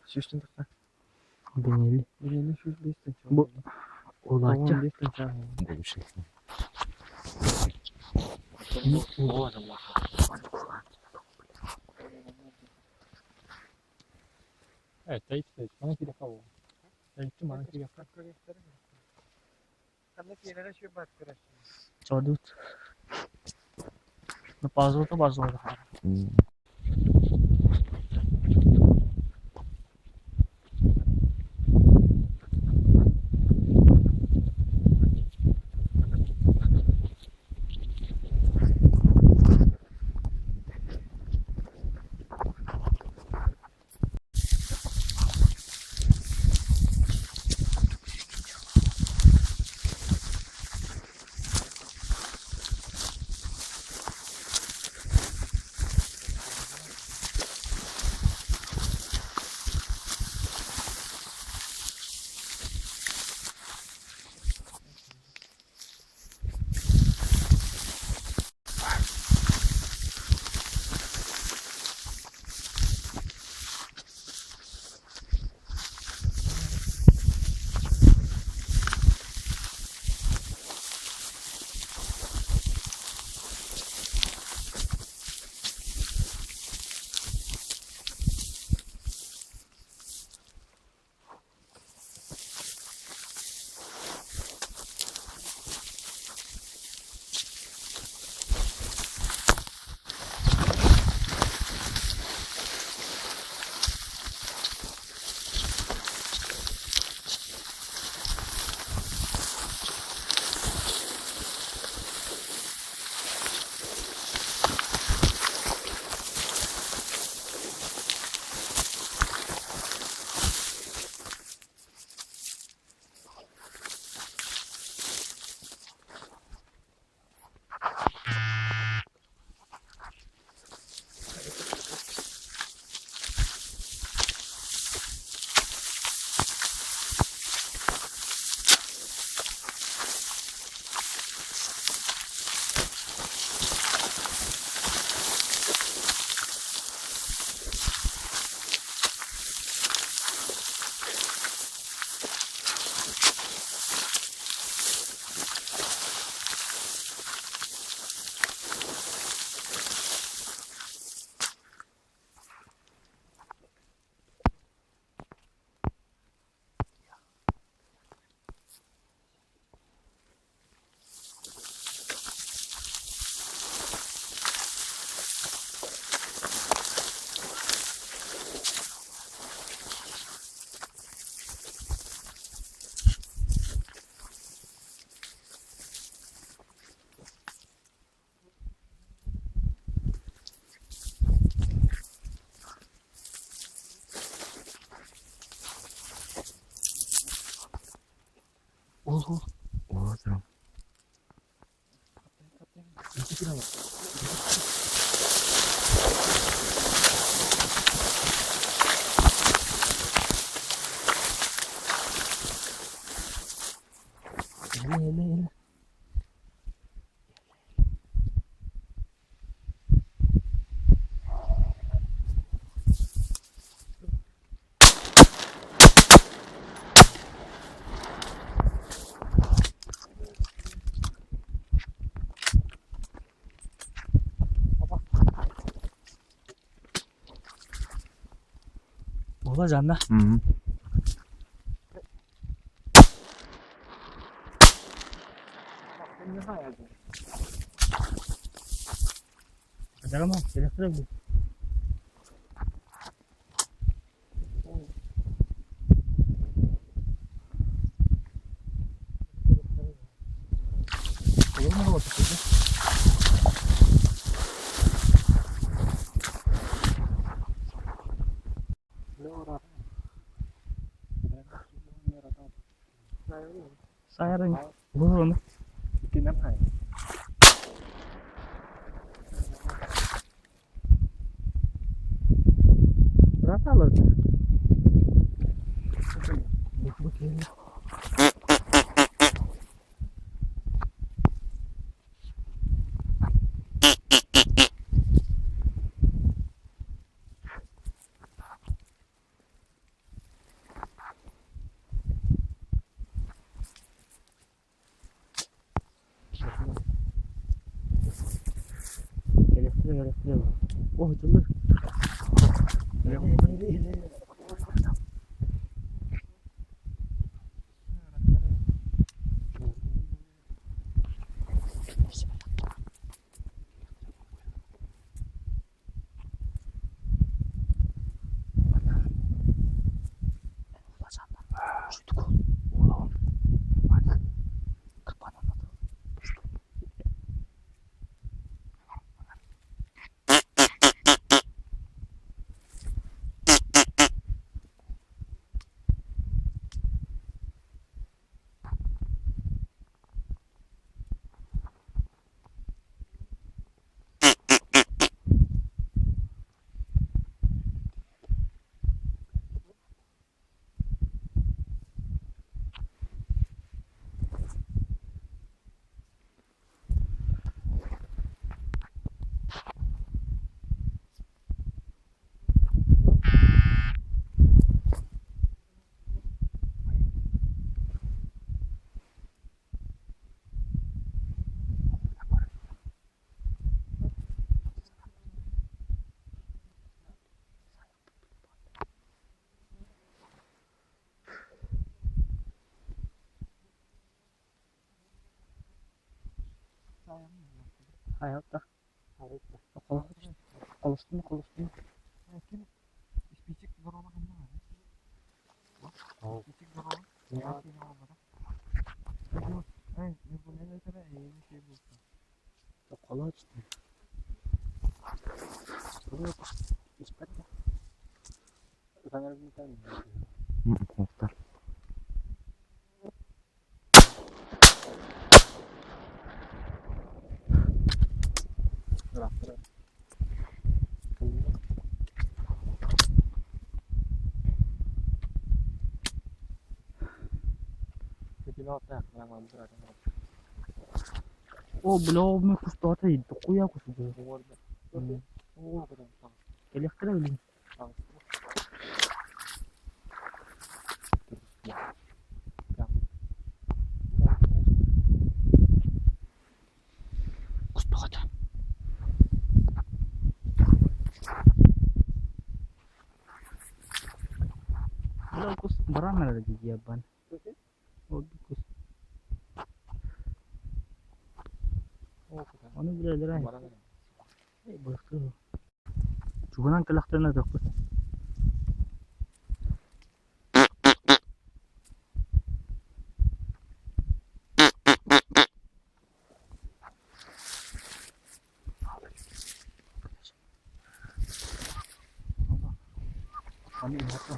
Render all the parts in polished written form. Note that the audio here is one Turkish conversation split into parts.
Şuştun da. Bineli. Birini şu listin. Bu olacak. Tamam listin çağır. Bu şey. O adamlar. Evet, दैत्य mana की रखा हुआ दैत्य mana की रखा हमने केरला से बात करा 14. Bazı oldu bazı oldu. Olur. Olur tamam. Ele. Olacak da. Hı. Ada mah, tidak perlu. Olur mu o şekilde? Sayarın. Olur onu. Cái nắp này. Rahat alırdı. Bu geliyor. elektrik. Oh cılır. Hayatta. Konuştun mu? İspicik zorona kanına var. İspicik zorona. Ya. Ay, bu ne kadar iyi bir şey bu. Kolay işte. Buraya bak. İspat ya. Sana bir tane mi? Muhtar. Bırak bırak. Peki ne yaptı? Hemen bırak. O bloğu mu kustu ataydı. Kuya kustu. Orada. Oo, kadar. Tamam. Elektrik öyle. Tamam. Kustu ata. Bloğu kustu. Baran nerede diye ben. O kustu. Oo, kadar. Onu bile lira. Bana ne? Bıraktı. Çubuğundan kılaklarına da kustu. Hani yapma.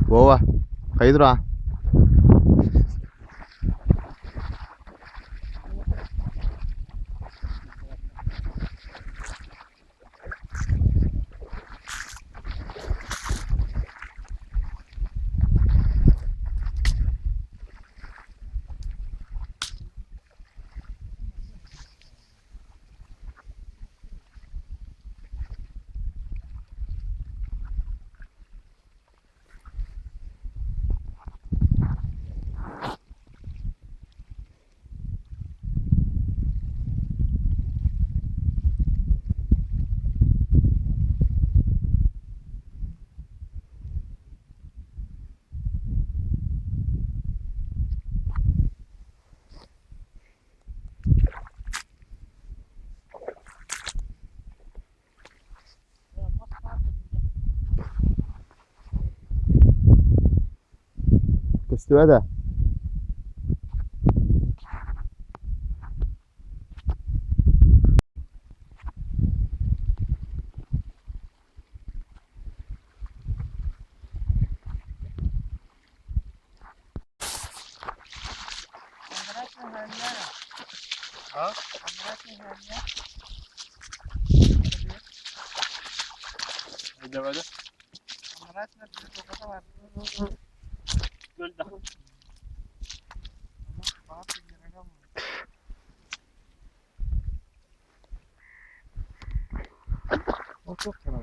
Vova, kaydır ha. Üstüme de. Bilemedi. Ama resmen bir sokakta var. Gölde. Ama bana bir yere kalmadı. O çok fena.